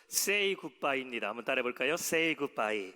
Say Goodbye입니다. 한번 따라해 볼까요? Say Goodbye.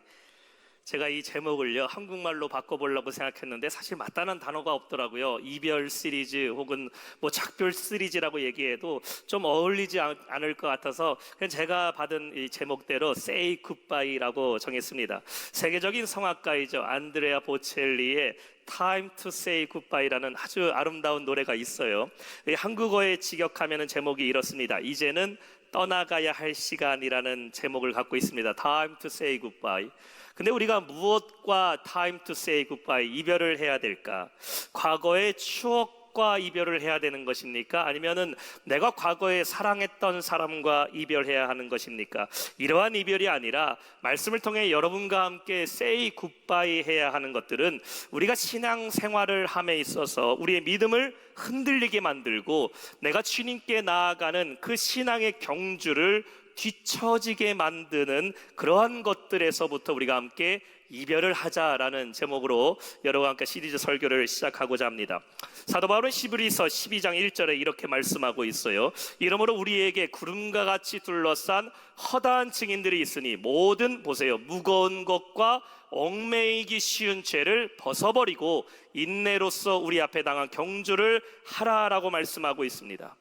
제가 이 제목을요 한국말로 바꿔보려고 생각했는데 사실 맞다는 단어가 없더라고요. 이별 시리즈 혹은 뭐 작별 시리즈라고 얘기해도 좀 어울리지 않을 것 같아서 그냥 제가 받은 이 제목대로 Say Goodbye라고 정했습니다. 세계적인 성악가이죠. 안드레아 보첼리의 Time to Say Goodbye라는 아주 아름다운 노래가 있어요. 한국어에 직역하면 제목이 이렇습니다. 이제는 떠나가야 할 시간이라는 제목을 갖고 있습니다. Time to Say Goodbye. 근데 우리가 무엇과 time to say goodbye, 이별을 해야 될까? 과거의 추억과 이별을 해야 되는 것입니까? 아니면은 내가 과거에 사랑했던 사람과 이별해야 하는 것입니까? 이러한 이별이 아니라 말씀을 통해 여러분과 함께 say goodbye 해야 하는 것들은 우리가 신앙 생활을 함에 있어서 우리의 믿음을 흔들리게 만들고 내가 주님께 나아가는 그 신앙의 경주를 뒤처지게 만드는 그러한 것들에서부터 우리가 함께 이별을 하자라는 제목으로 여러분과 함께 시리즈 설교를 시작하고자 합니다. 사도 바울은 히브리서 12장 1절에 이렇게 말씀하고 있어요. 이러므로 우리에게 구름과 같이 둘러싼 허다한 증인들이 있으니 모든 보세요 무거운 것과 얽매이기 쉬운 죄를 벗어버리고 인내로써 우리 앞에 당한 경주를 하라라고 말씀하고 있습니다.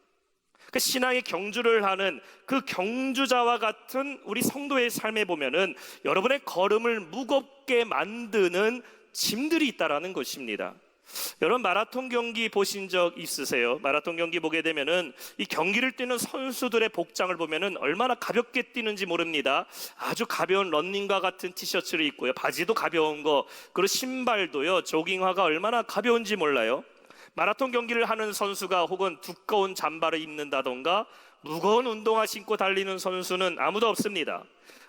그 신앙의 경주를 하는 그 경주자와 같은 우리 성도의 삶에 보면은 여러분의 걸음을 무겁게 만드는 짐들이 있다라는 것입니다. 여러분 마라톤 경기 보신 적 있으세요? 마라톤 경기 보게 되면은 이 경기를 뛰는 선수들의 복장을 보면은 얼마나 가볍게 뛰는지 모릅니다. 아주 가벼운 러닝과 같은 티셔츠를 입고요, 바지도 가벼운 거, 그리고 신발도요 조깅화가 얼마나 가벼운지 몰라요. 마라톤 경기를 하는 선수가 혹은 두꺼운 잠바를 입는다던가 무거운 운동화 신고 달리는 선수는 아무도 없습니다.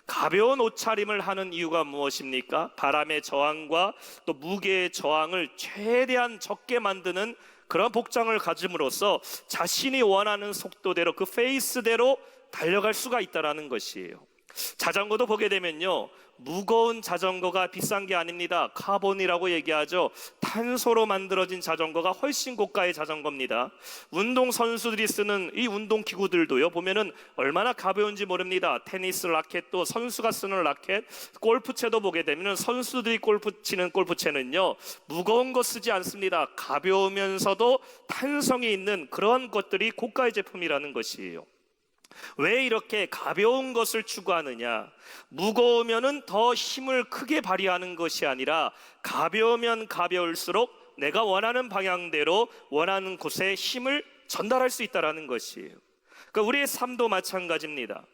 가벼운 옷차림을 하는 이유가 무엇입니까? 바람의 저항과 또 무게의 저항을 최대한 적게 만드는 그런 복장을 가짐으로써 자신이 원하는 속도대로 그 페이스대로 달려갈 수가 있다는 것이에요. 자전거도 보게 되면요 무거운 자전거가 비싼 게 아닙니다. 카본이라고 얘기하죠. 탄소로 만들어진 자전거가 훨씬 고가의 자전거입니다. 운동 선수들이 쓰는 이 운동 기구들도요 보면은 얼마나 가벼운지 모릅니다. 테니스 라켓도 선수가 쓰는 라켓, 골프채도 보게 되면 선수들이 골프 치는 골프채는요 무거운 거 쓰지 않습니다. 가벼우면서도 탄성이 있는 그런 것들이 고가의 제품이라는 것이에요. 왜 이렇게 가벼운 것을 추구하느냐? 무거우면은 더 힘을 크게 발휘하는 것이 아니라 가벼우면 가벼울수록 내가 원하는 방향대로 원하는 곳에 힘을 전달할 수 있다는 것이에요. 그러니까 우리의 삶도 마찬가지입니다.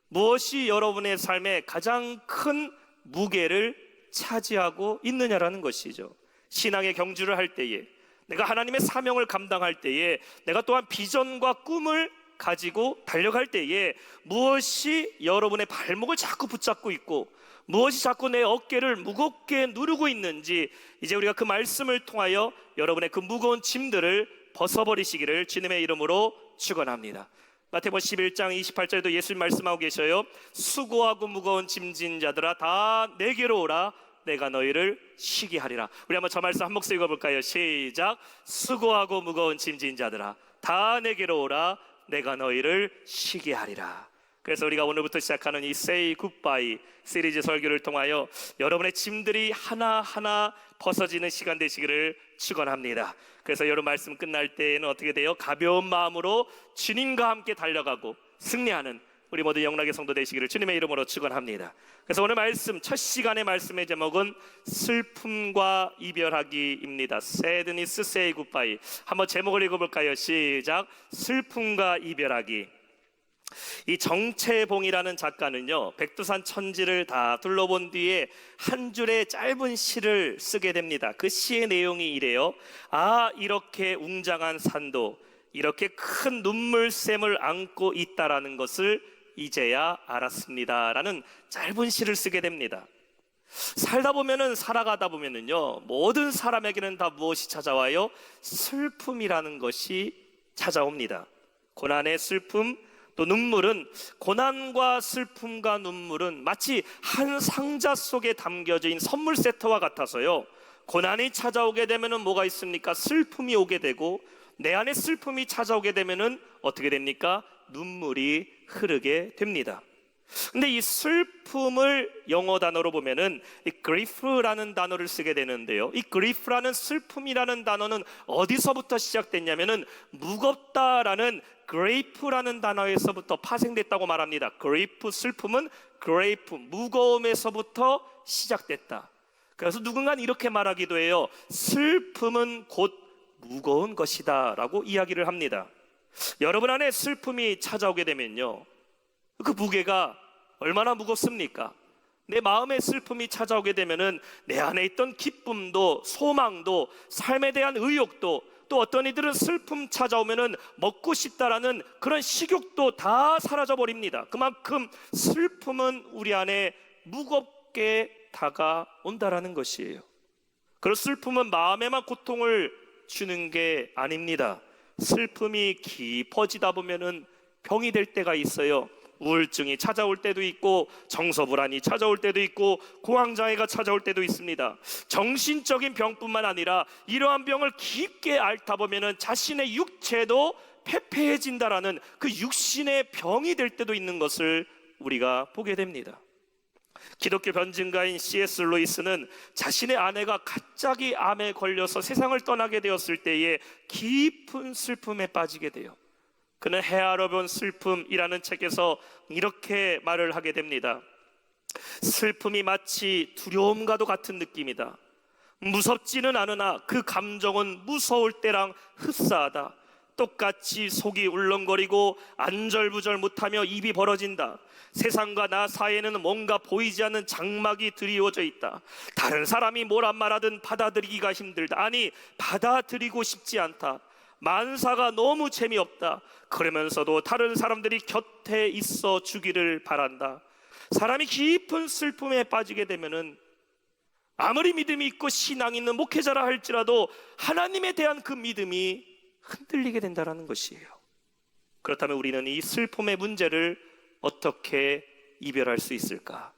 무엇이 여러분의 삶에 가장 큰 무게를 차지하고 있느냐라는 것이죠. 신앙의 경주를 할 때에, 내가 하나님의 사명을 감당할 때에, 내가 또한 비전과 꿈을 가지고 달려갈 때에 무엇이 여러분의 발목을 자꾸 붙잡고 있고 무엇이 자꾸 내 어깨를 무겁게 누르고 있는지 이제 우리가 그 말씀을 통하여 여러분의 그 무거운 짐들을 벗어버리시기를 주님의 이름으로 축원합니다. 마태복음 11장 28절에도 예수님 말씀하고 계셔요. 수고하고 무거운 짐진 자들아 다 내게로 오라 내가 너희를 쉬게 하리라. 우리 한번 저 말씀 한 목소리 읽어볼까요? 시작. 수고하고 무거운 짐진 자들아 다 내게로 오라 내가 너희를 쉬게 하리라. 그래서 우리가 오늘부터 시작하는 이 Say Goodbye 시리즈 설교를 통하여 여러분의 짐들이 하나하나 벗어지는 시간 되시기를 축원합니다. 그래서 여러분 말씀 끝날 때에는 어떻게 돼요? 가벼운 마음으로 주님과 함께 달려가고 승리하는 우리 모두 영락의 성도 되시기를 주님의 이름으로 축원합니다. 그래서 오늘 말씀 첫 시간의 말씀의 제목은 슬픔과 이별하기입니다. Sadness, Say Goodbye. 한번 제목을 읽어볼까요? 시작. 슬픔과 이별하기. 이 정채봉이라는 작가는요 백두산 천지를 다 둘러본 뒤에 한 줄의 짧은 시를 쓰게 됩니다. 그 시의 내용이 이래요. 아 이렇게 웅장한 산도 이렇게 큰 눈물샘을 안고 있다라는 것을 이제야 알았습니다 라는 짧은 시를 쓰게 됩니다. 살다 보면은 살아가다 보면은요 모든 사람에게는 다 무엇이 찾아와요? 슬픔이라는 것이 찾아옵니다. 고난의 슬픔 또 눈물은, 고난과 슬픔과 눈물은 마치 한 상자 속에 담겨져 있는 선물 세트와 같아서요 고난이 찾아오게 되면은 뭐가 있습니까? 슬픔이 오게 되고 내 안에 슬픔이 찾아오게 되면은 어떻게 됩니까? 눈물이 흐르게 됩니다. 근데 이 슬픔을 영어 단어로 보면은 이 grief라는 단어를 쓰게 되는데요, 이 grief라는 슬픔이라는 단어는 어디서부터 시작됐냐면은 무겁다라는 grape라는 단어에서부터 파생됐다고 말합니다. grief, 슬픔은 grape, 무거움에서부터 시작됐다. 그래서 누군가는 이렇게 말하기도 해요. 슬픔은 곧 무거운 것이다 라고 이야기를 합니다. 여러분 안에 슬픔이 찾아오게 되면요, 그 무게가 얼마나 무겁습니까? 내 마음에 슬픔이 찾아오게 되면은 내 안에 있던 기쁨도 소망도 삶에 대한 의욕도, 또 어떤 이들은 슬픔 찾아오면은 먹고 싶다라는 그런 식욕도 다 사라져 버립니다. 그만큼 슬픔은 우리 안에 무겁게 다가온다라는 것이에요. 그리고 슬픔은 마음에만 고통을 주는 게 아닙니다. 슬픔이 깊어지다 보면은 병이 될 때가 있어요. 우울증이 찾아올 때도 있고, 정서불안이 찾아올 때도 있고, 공황장애가 찾아올 때도 있습니다. 정신적인 병뿐만 아니라 이러한 병을 깊게 앓다 보면은 자신의 육체도 패폐해진다라는 그 육신의 병이 될 때도 있는 것을 우리가 보게 됩니다. 기독교 변증가인 C.S. 루이스는 자신의 아내가 갑자기 암에 걸려서 세상을 떠나게 되었을 때에 깊은 슬픔에 빠지게 돼요. 그는 헤아려본 슬픔이라는 책에서 이렇게 말을 하게 됩니다. 슬픔이 마치 두려움과도 같은 느낌이다. 무섭지는 않으나 그 감정은 무서울 때랑 흡사하다. 똑같이 속이 울렁거리고 안절부절 못하며 입이 벌어진다. 세상과 나 사이에는 뭔가 보이지 않는 장막이 드리워져 있다. 다른 사람이 뭐란 말하든 받아들이기가 힘들다. 아니, 받아들이고 싶지 않다. 만사가 너무 재미없다. 그러면서도 다른 사람들이 곁에 있어 주기를 바란다. 사람이 깊은 슬픔에 빠지게 되면은 아무리 믿음이 있고 신앙이 있는 목회자라 할지라도 하나님에 대한 그 믿음이 흔들리게 된다는 것이에요. 그렇다면 우리는 이 슬픔의 문제를 어떻게 이별할 수 있을까?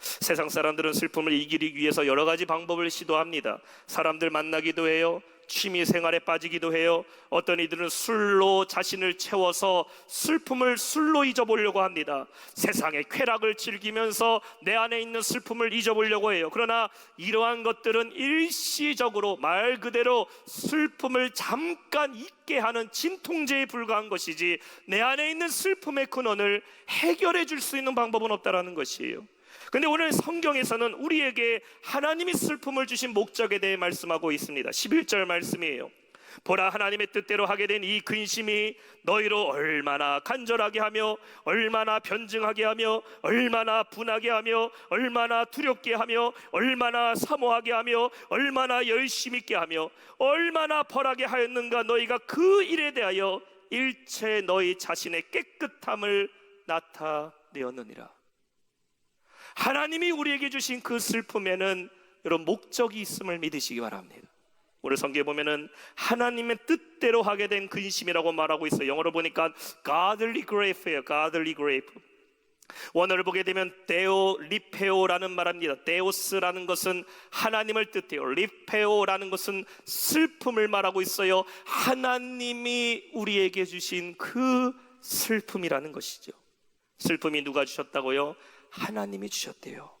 세상 사람들은 슬픔을 이기기 위해서 여러 가지 방법을 시도합니다. 사람들 만나기도 해요. 취미 생활에 빠지기도 해요. 어떤 이들은 술로 자신을 채워서 슬픔을 술로 잊어보려고 합니다. 세상의 쾌락을 즐기면서 내 안에 있는 슬픔을 잊어보려고 해요. 그러나 이러한 것들은 일시적으로, 말 그대로 슬픔을 잠깐 잊게 하는 진통제에 불과한 것이지 내 안에 있는 슬픔의 근원을 해결해 줄 수 있는 방법은 없다라는 것이에요. 근데 오늘 성경에서는 우리에게 하나님이 슬픔을 주신 목적에 대해 말씀하고 있습니다. 11절 말씀이에요. 보라, 하나님의 뜻대로 하게 된 이 근심이 너희로 얼마나 간절하게 하며 얼마나 변증하게 하며 얼마나 분하게 하며 얼마나 두렵게 하며 얼마나 사모하게 하며 얼마나 열심 있게 하며 얼마나 벌하게 하였는가. 너희가 그 일에 대하여 일체 너희 자신의 깨끗함을 나타내었느니라. 하나님이 우리에게 주신 그 슬픔에는 여러분 목적이 있음을 믿으시기 바랍니다. 오늘 성경에 보면은 하나님의 뜻대로 하게 된 근심이라고 말하고 있어요. 영어로 보니까 godly grief예요. godly grief. 원어를 보게 되면 데오 리페오라는 말합니다. 데오스라는 것은 하나님을 뜻해요. 리페오라는 것은 슬픔을 말하고 있어요. 하나님이 우리에게 주신 그 슬픔이라는 것이죠. 슬픔이 누가 주셨다고요? 하나님이 주셨대요.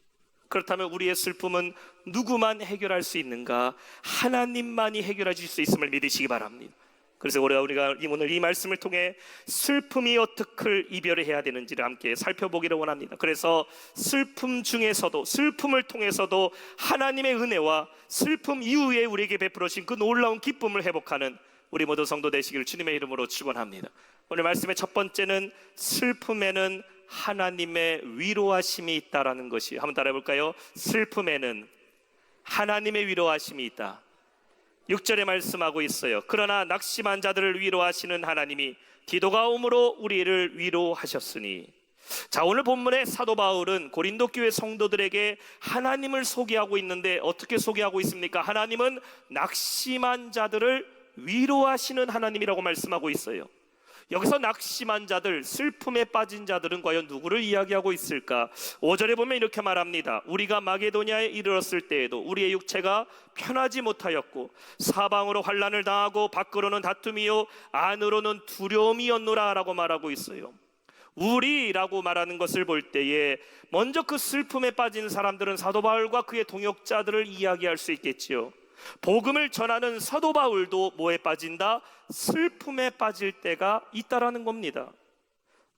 그렇다면 우리의 슬픔은 누구만 해결할 수 있는가? 하나님만이 해결해 줄 수 있음을 믿으시기 바랍니다. 그래서 우리가 오늘 이 말씀을 통해 슬픔이 어떻게 이별을 해야 되는지를 함께 살펴보기를 원합니다. 그래서 슬픔 중에서도, 슬픔을 통해서도 하나님의 은혜와 슬픔 이후에 우리에게 베풀어 주신 그 놀라운 기쁨을 회복하는 우리 모두 성도 되시기를 주님의 이름으로 축원합니다. 오늘 말씀의 첫 번째는 슬픔에는 하나님의 위로하심이 있다라는 것이, 한번 따라해 볼까요? 슬픔에는 하나님의 위로하심이 있다. 6절에 말씀하고 있어요. 그러나 낙심한 자들을 위로하시는 하나님이 디도가 오므로 우리를 위로하셨으니. 자, 오늘 본문의 사도 바울은 고린도 교회 성도들에게 하나님을 소개하고 있는데 어떻게 소개하고 있습니까? 하나님은 낙심한 자들을 위로하시는 하나님이라고 말씀하고 있어요. 여기서 낙심한 자들, 슬픔에 빠진 자들은 과연 누구를 이야기하고 있을까? 5절에 보면 이렇게 말합니다. 우리가 마게도냐에 이르렀을 때에도 우리의 육체가 편하지 못하였고 사방으로 환난을 당하고 밖으로는 다툼이요 안으로는 두려움이었노라 라고 말하고 있어요. 우리라고 말하는 것을 볼 때에 먼저 그 슬픔에 빠진 사람들은 사도 바울과 그의 동역자들을 이야기할 수 있겠지요. 복음을 전하는 사도 바울도 뭐에 빠진다? 슬픔에 빠질 때가 있다라는 겁니다.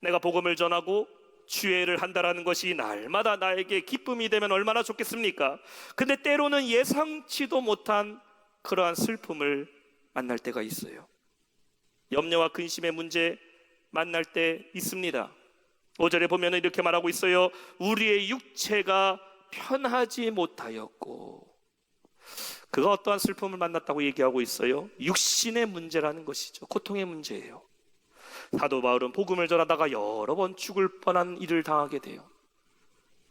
내가 복음을 전하고 주의를 한다라는 것이 날마다 나에게 기쁨이 되면 얼마나 좋겠습니까? 근데 때로는 예상치도 못한 그러한 슬픔을 만날 때가 있어요. 염려와 근심의 문제 만날 때 있습니다. 5절에 보면 이렇게 말하고 있어요. 우리의 육체가 편하지 못하였고. 그가 어떠한 슬픔을 만났다고 얘기하고 있어요? 육신의 문제라는 것이죠. 고통의 문제예요. 사도 바울은 복음을 전하다가 여러 번 죽을 뻔한 일을 당하게 돼요.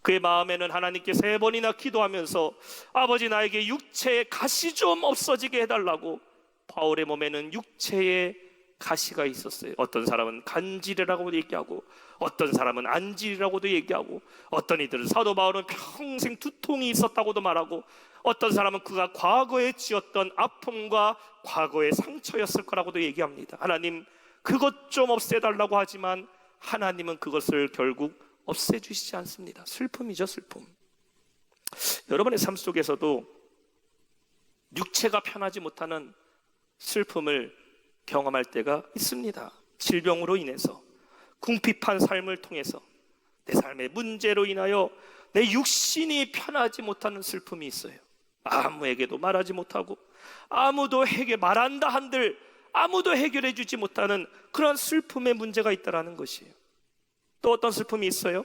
그의 마음에는 하나님께 3번이나 기도하면서 아버지 나에게 육체의 가시 좀 없어지게 해달라고. 바울의 몸에는 육체의 가시가 있었어요. 어떤 사람은 간질이라고도 얘기하고 어떤 사람은 안질이라고도 얘기하고 어떤 이들은 사도 바울은 평생 두통이 있었다고도 말하고 어떤 사람은 그가 과거에 지었던 아픔과 과거의 상처였을 거라고도 얘기합니다. 하나님 그것 좀 없애달라고 하지만 하나님은 그것을 결국 없애주시지 않습니다. 슬픔이죠, 슬픔. 여러분의 삶 속에서도 육체가 편하지 못하는 슬픔을 경험할 때가 있습니다. 질병으로 인해서, 궁핍한 삶을 통해서, 내 삶의 문제로 인하여 내 육신이 편하지 못하는 슬픔이 있어요. 아무에게도 말하지 못하고 아무도 말한다 한들 아무도 해결해 주지 못하는 그런 슬픔의 문제가 있다는 것이에요. 또 어떤 슬픔이 있어요?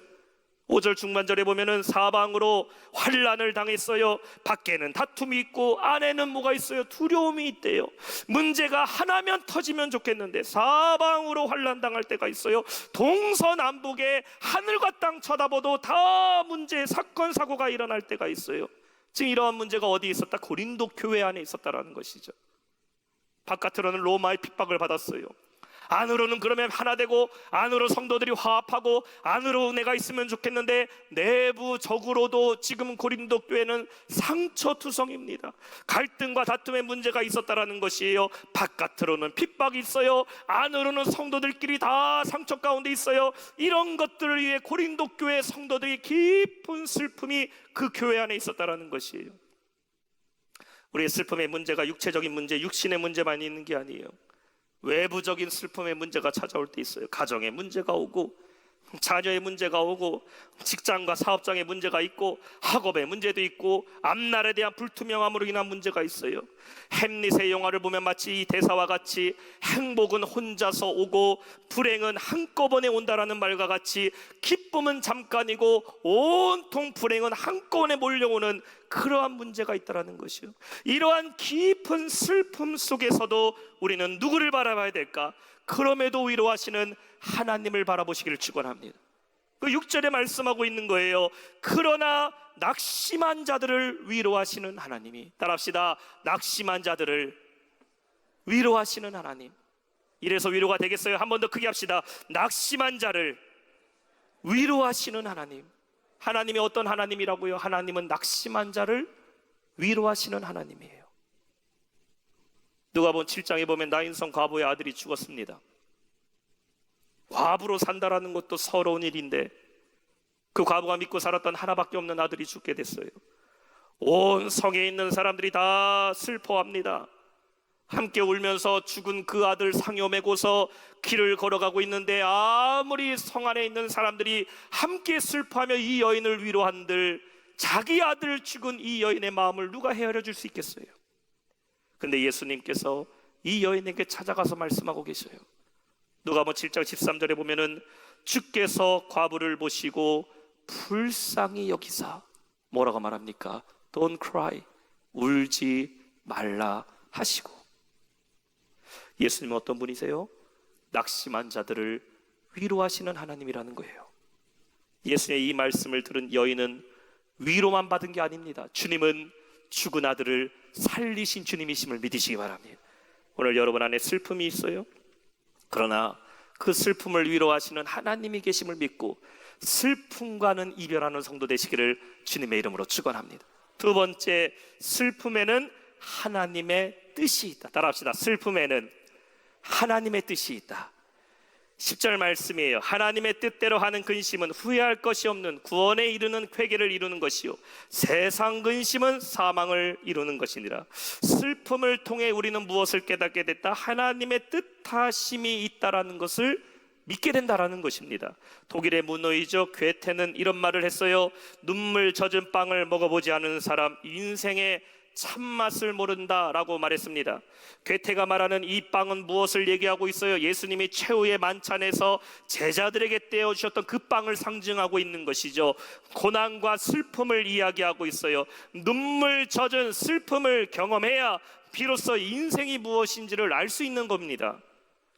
5절 중반절에 보면은 사방으로 환난을 당했어요. 밖에는 다툼이 있고 안에는 뭐가 있어요? 두려움이 있대요. 문제가 하나면 터지면 좋겠는데 사방으로 환난 당할 때가 있어요. 동서남북에 하늘과 땅 쳐다봐도 다 문제, 사건, 사고가 일어날 때가 있어요. 지금 이러한 문제가 어디 있었다? 고린도 교회 안에 있었다라는 것이죠. 바깥으로는 로마의 핍박을 받았어요. 안으로는 그러면 하나 되고 안으로 성도들이 화합하고 안으로 내가 있으면 좋겠는데 내부적으로도 지금 고린도 교회는 상처투성입니다. 갈등과 다툼의 문제가 있었다라는 것이에요. 바깥으로는 핍박이 있어요. 안으로는 성도들끼리 다 상처 가운데 있어요. 이런 것들을 위해 고린도 교회 성도들이 깊은 슬픔이 그 교회 안에 있었다라는 것이에요. 우리의 슬픔의 문제가 육체적인 문제, 육신의 문제만 있는 게 아니에요. 외부적인 슬픔의 문제가 찾아올 때 있어요. 가정의 문제가 오고 자녀의 문제가 오고 직장과 사업장의 문제가 있고 학업의 문제도 있고 앞날에 대한 불투명함으로 인한 문제가 있어요. 햄릿의 영화를 보면 마치 이 대사와 같이 행복은 혼자서 오고 불행은 한꺼번에 온다라는 말과 같이 기쁨은 잠깐이고 온통 불행은 한꺼번에 몰려오는 그러한 문제가 있다는 것이요. 이러한 깊은 슬픔 속에서도 우리는 누구를 바라봐야 될까? 그럼에도 위로하시는 하나님을 바라보시기를 축원합니다. 그 6절에 말씀하고 있는 거예요. 그러나 낙심한 자들을 위로하시는 하나님이, 따라합시다. 낙심한 자들을 위로하시는 하나님. 이래서 위로가 되겠어요? 한 번 더 크게 합시다. 낙심한 자를 위로하시는 하나님. 하나님이 어떤 하나님이라고요? 하나님은 낙심한 자를 위로하시는 하나님이에요. 누가복음 7장에 보면 나인성 과부의 아들이 죽었습니다. 과부로 산다라는 것도 서러운 일인데 그 과부가 믿고 살았던 하나밖에 없는 아들이 죽게 됐어요. 온 성에 있는 사람들이 다 슬퍼합니다. 함께 울면서 죽은 그 아들 상여 메고서 길을 걸어가고 있는데 아무리 성 안에 있는 사람들이 함께 슬퍼하며 이 여인을 위로한들 자기 아들 죽은 이 여인의 마음을 누가 헤아려 줄 수 있겠어요? 근데 예수님께서 이 여인에게 찾아가서 말씀하고 계셔요. 누가복음 7장 13절에 보면은 주께서 과부를 보시고 불쌍히 여기사 뭐라고 말합니까? Don't cry, 울지 말라 하시고. 예수님은 어떤 분이세요? 낙심한 자들을 위로하시는 하나님이라는 거예요. 예수님의 이 말씀을 들은 여인은 위로만 받은 게 아닙니다. 주님은 죽은 아들을 살리신 주님이심을 믿으시기 바랍니다. 오늘 여러분 안에 슬픔이 있어요? 그러나 그 슬픔을 위로하시는 하나님이 계심을 믿고 슬픔과는 이별하는 성도 되시기를 주님의 이름으로 축원합니다. 두 번째, 슬픔에는 하나님의 뜻이 있다. 따라합시다. 슬픔에는 하나님의 뜻이 있다. 10절 말씀이에요. 하나님의 뜻대로 하는 근심은 후회할 것이 없는 구원에 이르는 회개를 이루는 것이요 세상 근심은 사망을 이루는 것이니라. 슬픔을 통해 우리는 무엇을 깨닫게 됐다? 하나님의 뜻하심이 있다라는 것을 믿게 된다라는 것입니다. 독일의 문호이죠 괴테는 이런 말을 했어요. 눈물 젖은 빵을 먹어보지 않은 사람 인생의 참맛을 모른다라고 말했습니다. 괴테가 말하는 이 빵은 무엇을 얘기하고 있어요? 예수님이 최후의 만찬에서 제자들에게 떼어주셨던 그 빵을 상징하고 있는 것이죠. 고난과 슬픔을 이야기하고 있어요. 눈물 젖은 슬픔을 경험해야 비로소 인생이 무엇인지를 알 수 있는 겁니다.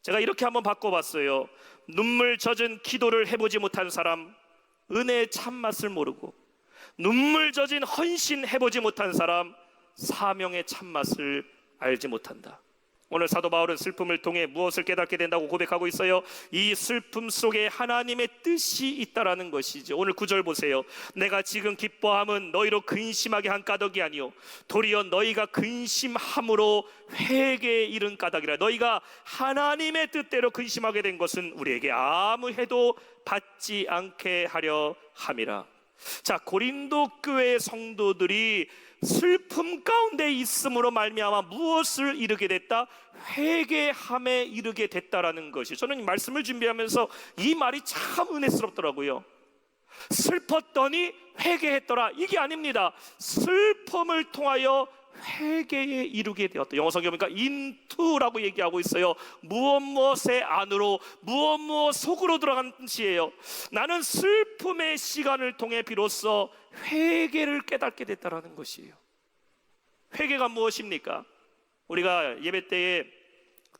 제가 이렇게 한번 바꿔봤어요. 눈물 젖은 기도를 해보지 못한 사람 은혜의 참맛을 모르고, 눈물 젖은 헌신 해보지 못한 사람 사명의 참맛을 알지 못한다. 오늘 사도 바울은 슬픔을 통해 무엇을 깨닫게 된다고 고백하고 있어요? 이 슬픔 속에 하나님의 뜻이 있다라는 것이죠. 오늘 9절 보세요. 내가 지금 기뻐함은 너희로 근심하게 한 까닭이 아니요 도리어 너희가 근심함으로 회개에 이른 까닭이라. 너희가 하나님의 뜻대로 근심하게 된 것은 우리에게 아무 해도 받지 않게 하려 함이라. 자, 고린도 교회의 성도들이 슬픔 가운데 있음으로 말미암아 무엇을 이루게 됐다? 회개함에 이르게 됐다라는 것이, 저는 이 말씀을 준비하면서 이 말이 참 은혜스럽더라고요. 슬펐더니 회개했더라, 이게 아닙니다. 슬픔을 통하여 회개에 이르게 되었다. 영어 성경 보니까 into라고 얘기하고 있어요. 무엇의 안으로, 무엇 속으로 들어간 뜻이에요. 나는 슬픔의 시간을 통해 비로소 회개를 깨닫게 됐다라는 것이에요. 회개가 무엇입니까? 우리가 예배 때에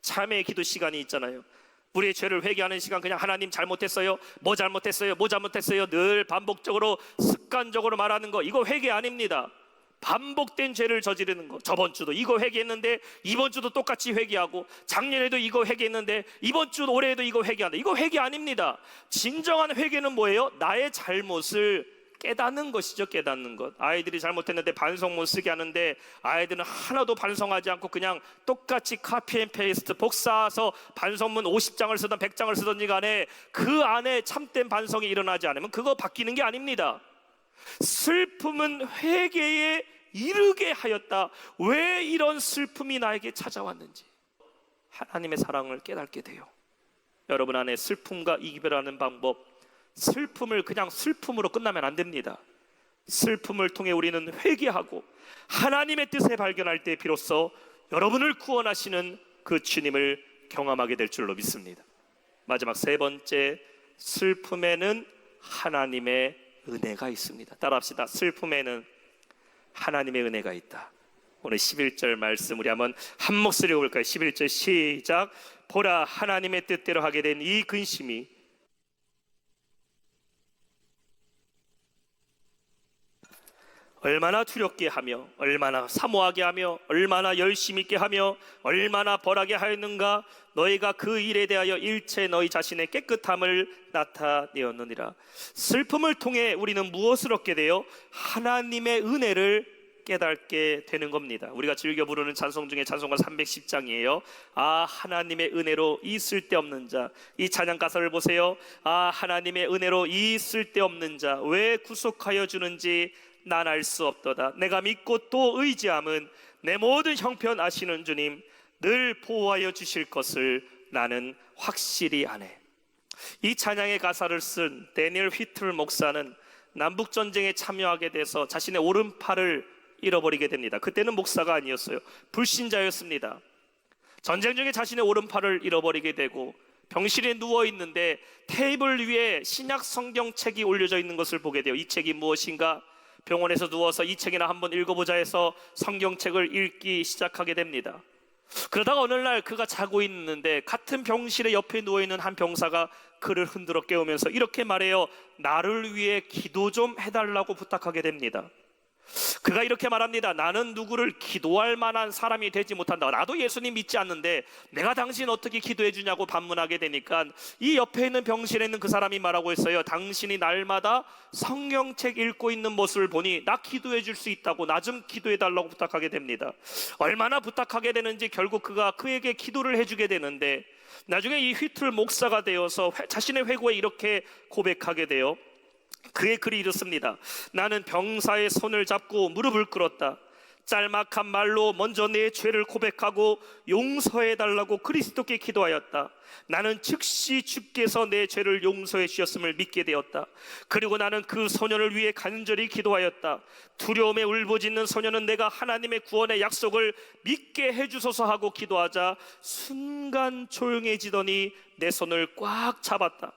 참회 기도 시간이 있잖아요. 우리의 죄를 회개하는 시간, 그냥 하나님 잘못했어요, 뭐 잘못했어요 늘 반복적으로 습관적으로 말하는 거, 이거 회개 아닙니다. 반복된 죄를 저지르는 거. 저번 주도 이거 회개했는데 이번 주도 똑같이 회개하고, 작년에도 이거 회개했는데 이번 주 올해에도 이거 회개한다. 이거 회개 아닙니다. 진정한 회개는 뭐예요? 나의 잘못을 깨닫는 것이죠. 깨닫는 것. 아이들이 잘못했는데 반성문 쓰게 하는데 아이들은 하나도 반성하지 않고 그냥 똑같이 카피 앤 페이스트 복사해서 반성문 50장을 쓰든 100장을 쓰든지 간에 그 안에 참된 반성이 일어나지 않으면 그거 바뀌는 게 아닙니다. 슬픔은 회개에 이르게 하였다. 왜 이런 슬픔이 나에게 찾아왔는지 하나님의 사랑을 깨닫게 돼요. 여러분 안에 슬픔과 이별하는 방법, 슬픔을 그냥 슬픔으로 끝나면 안 됩니다. 슬픔을 통해 우리는 회개하고 하나님의 뜻을 발견할 때 비로소 여러분을 구원하시는 그 주님을 경험하게 될 줄로 믿습니다. 마지막 세 번째, 슬픔에는 하나님의 은혜가 있습니다. 따라합시다. 슬픔에는 하나님의 은혜가 있다. 오늘 11절 말씀 우리 한번 한 목소리 읽어볼까요? 11절 시작. 보라, 하나님의 뜻대로 하게 된 이 근심이 얼마나 두렵게 하며 얼마나 사모하게 하며 얼마나 열심 있게 하며 얼마나 벌하게 하였는가. 너희가 그 일에 대하여 일체 너희 자신의 깨끗함을 나타내었느니라. 슬픔을 통해 우리는 무엇을 얻게 돼요? 하나님의 은혜를 깨닫게 되는 겁니다. 우리가 즐겨 부르는 찬송 중에 찬송가 310장이에요. 아, 하나님의 은혜로 이 쓸데없는 자. 이 찬양 가사를 보세요. 아, 하나님의 은혜로 이 쓸데없는 자 왜 구속하여 주는지 난 알 수 없도다. 내가 믿고 또 의지함은 내 모든 형편 아시는 주님 늘 보호하여 주실 것을 나는 확실히 아네. 이 찬양의 가사를 쓴 데니엘 휘틀 목사는 남북전쟁에 참여하게 돼서 자신의 오른팔을 잃어버리게 됩니다. 그때는 목사가 아니었어요. 불신자였습니다. 전쟁 중에 자신의 오른팔을 잃어버리게 되고 병실에 누워있는데 테이블 위에 신약 성경책이 올려져 있는 것을 보게 돼요. 이 책이 무엇인가? 병원에서 누워서 이 책이나 한번 읽어보자 해서 성경책을 읽기 시작하게 됩니다. 그러다가 어느 날 그가 자고 있는데 같은 병실에 옆에 누워있는 한 병사가 그를 흔들어 깨우면서 이렇게 말해요. 나를 위해 기도 좀 해달라고 부탁하게 됩니다. 그가 이렇게 말합니다. 나는 누구를 기도할 만한 사람이 되지 못한다. 나도 예수님 믿지 않는데 내가 당신 어떻게 기도해 주냐고 반문하게 되니까 이 옆에 있는 병실에 있는 그 사람이 말하고 있어요. 당신이 날마다 성경책 읽고 있는 모습을 보니 나 기도해 줄 수 있다고 나 좀 기도해 달라고 부탁하게 됩니다. 얼마나 부탁하게 되는지 결국 그가 그에게 기도를 해주게 되는데 나중에 이 휘틀 목사가 되어서 자신의 회고에 이렇게 고백하게 돼요. 그의 글이 이렇습니다. 나는 병사의 손을 잡고 무릎을 꿇었다. 짤막한 말로 먼저 내 죄를 고백하고 용서해달라고 그리스도께 기도하였다. 나는 즉시 주께서 내 죄를 용서해 주셨음을 믿게 되었다. 그리고 나는 그 소년을 위해 간절히 기도하였다. 두려움에 울부짖는 소년은 내가 하나님의 구원의 약속을 믿게 해주소서 하고 기도하자 순간 조용해지더니 내 손을 꽉 잡았다.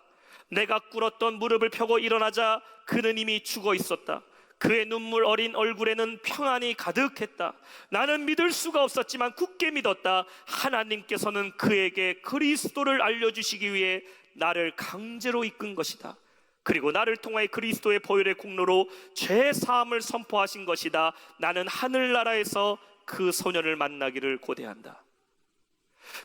내가 꿇었던 무릎을 펴고 일어나자 그는 이미 죽어 있었다. 그의 눈물 어린 얼굴에는 평안이 가득했다. 나는 믿을 수가 없었지만 굳게 믿었다. 하나님께서는 그에게 그리스도를 알려주시기 위해 나를 강제로 이끈 것이다. 그리고 나를 통하여 그리스도의 보혈의 공로로 죄 사함을 선포하신 것이다. 나는 하늘나라에서 그 소년을 만나기를 고대한다.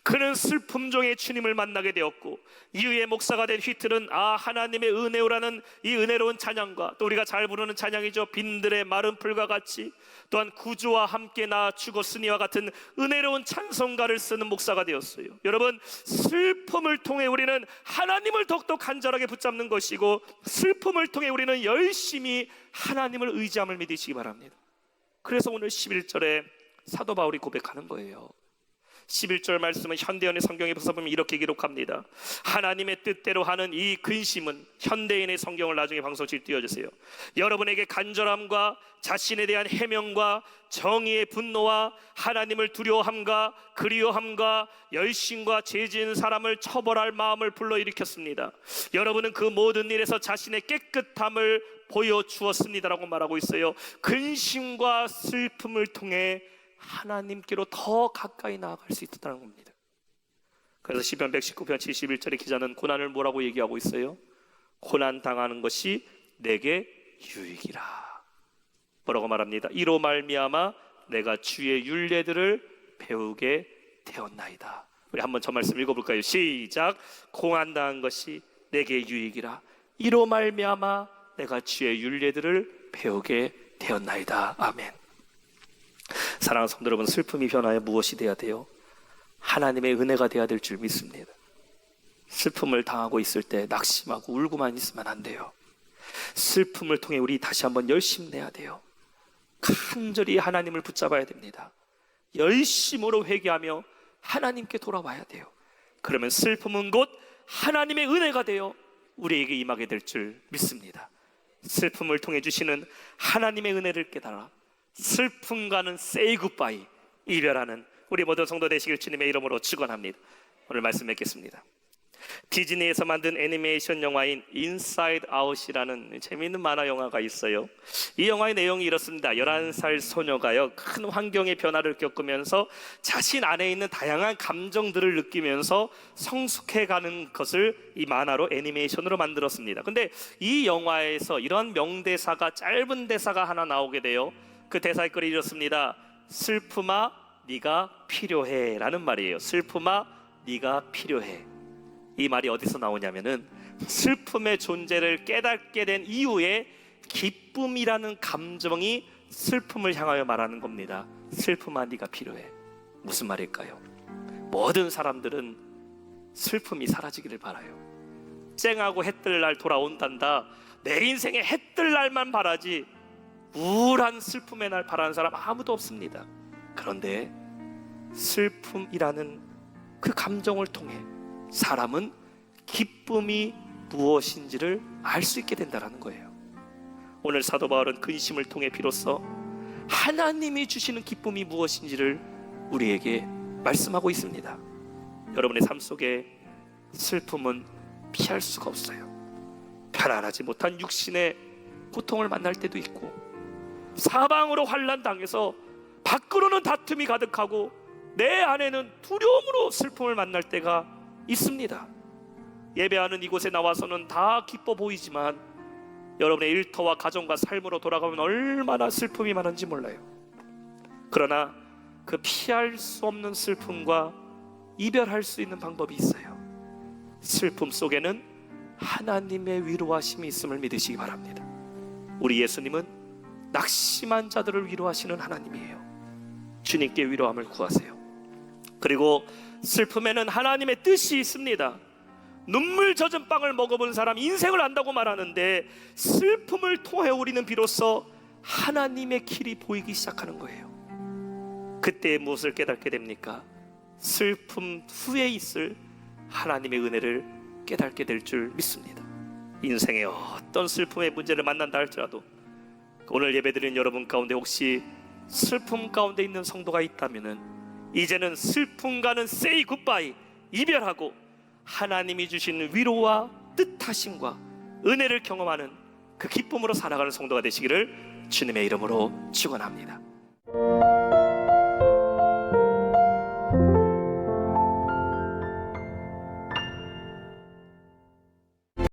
그는 슬픔 중에 주님을 만나게 되었고 이후에 목사가 된 휘틀은 하나님의 은혜오라는 이 은혜로운 찬양과 또 우리가 잘 부르는 찬양이죠. 빈들의 마른 풀과 같이, 또한 구주와 함께 나 죽었으니와 같은 은혜로운 찬송가를 쓰는 목사가 되었어요. 여러분, 슬픔을 통해 우리는 하나님을 더욱더 간절하게 붙잡는 것이고 슬픔을 통해 우리는 열심히 하나님을 의지함을 믿으시기 바랍니다. 그래서 오늘 11절에 사도 바울이 고백하는 거예요. 11절 말씀은 현대인의 성경에 보면 이렇게 기록합니다. 하나님의 뜻대로 하는 이 근심은, 현대인의 성경을 나중에 방송실 띄워주세요. 여러분에게 간절함과 자신에 대한 해명과 정의의 분노와 하나님을 두려워함과 그리워함과 열심과 죄 지은 사람을 처벌할 마음을 불러일으켰습니다. 여러분은 그 모든 일에서 자신의 깨끗함을 보여주었습니다라고 말하고 있어요. 근심과 슬픔을 통해 하나님께로 더 가까이 나아갈 수 있다는 겁니다. 그래서 시편 119편 71절의 기자는 고난을 뭐라고 얘기하고 있어요? 고난 당하는 것이 내게 유익이라. 뭐라고 말합니다? 이로 말미암아 내가 주의 율례들을 배우게 되었나이다. 우리 한번 저 말씀 읽어볼까요? 시작. 고난 당한 것이 내게 유익이라. 이로 말미암아 내가 주의 율례들을 배우게 되었나이다. 아멘. 사랑하는 성도 여러분, 슬픔이 변하여 무엇이 되어야 돼요? 하나님의 은혜가 되어야 될 줄 믿습니다. 슬픔을 당하고 있을 때 낙심하고 울고만 있으면 안 돼요. 슬픔을 통해 우리 다시 한번 열심내야 돼요. 간절히 하나님을 붙잡아야 됩니다. 열심으로 회개하며 하나님께 돌아와야 돼요. 그러면 슬픔은 곧 하나님의 은혜가 되어 우리에게 임하게 될 줄 믿습니다. 슬픔을 통해 주시는 하나님의 은혜를 깨달아 슬픔과는 say goodbye, 이별하는 우리 모든 성도 되시길 주님의 이름으로 축원합니다. 오늘 말씀 맺겠습니다. 디즈니에서 만든 애니메이션 영화인 인사이드 아웃이라는 재미있는 만화 영화가 있어요. 이 영화의 내용이 이렇습니다. 11살 소녀가요, 큰 환경의 변화를 겪으면서 자신 안에 있는 다양한 감정들을 느끼면서 성숙해가는 것을 이 만화로 애니메이션으로 만들었습니다. 근데 이 영화에서 이런 명대사가, 짧은 대사가 하나 나오게 돼요. 그 대사의 글이 이렇습니다. 슬픔아 네가 필요해 라는 말이에요. 슬픔아 네가 필요해. 이 말이 어디서 나오냐면은 슬픔의 존재를 깨닫게 된 이후에 기쁨이라는 감정이 슬픔을 향하여 말하는 겁니다. 슬픔아 네가 필요해. 무슨 말일까요? 모든 사람들은 슬픔이 사라지기를 바라요. 쨍하고 해 뜰 날 돌아온단다. 내 인생에 해 뜰 날만 바라지 우울한 슬픔의 날 바라는 사람 아무도 없습니다. 그런데 슬픔이라는 그 감정을 통해 사람은 기쁨이 무엇인지를 알 수 있게 된다는 거예요. 오늘 사도 바울은 근심을 통해 비로소 하나님이 주시는 기쁨이 무엇인지를 우리에게 말씀하고 있습니다. 여러분의 삶 속에 슬픔은 피할 수가 없어요. 편안하지 못한 육신의 고통을 만날 때도 있고, 사방으로 환난 당해서 밖으로는 다툼이 가득하고 내 안에는 두려움으로 슬픔을 만날 때가 있습니다. 예배하는 이곳에 나와서는 다 기뻐 보이지만 여러분의 일터와 가정과 삶으로 돌아가면 얼마나 슬픔이 많은지 몰라요. 그러나 그 피할 수 없는 슬픔과 이별할 수 있는 방법이 있어요. 슬픔 속에는 하나님의 위로하심이 있음을 믿으시기 바랍니다. 우리 예수님은 낙심한 자들을 위로하시는 하나님이에요. 주님께 위로함을 구하세요. 그리고 슬픔에는 하나님의 뜻이 있습니다. 눈물 젖은 빵을 먹어본 사람 인생을 안다고 말하는데, 슬픔을 통해 우리는 비로소 하나님의 길이 보이기 시작하는 거예요. 그때 무엇을 깨닫게 됩니까? 슬픔 후에 있을 하나님의 은혜를 깨닫게 될 줄 믿습니다. 인생의 어떤 슬픔의 문제를 만난다 할지라도, 오늘 예배드린 여러분 가운데 혹시 슬픔 가운데 있는 성도가 있다면은, 이제는 슬픔과는 say goodbye, 이별하고 하나님이 주신 위로와 뜻하심과 은혜를 경험하는 그 기쁨으로 살아가는 성도가 되시기를 주님의 이름으로 축원합니다.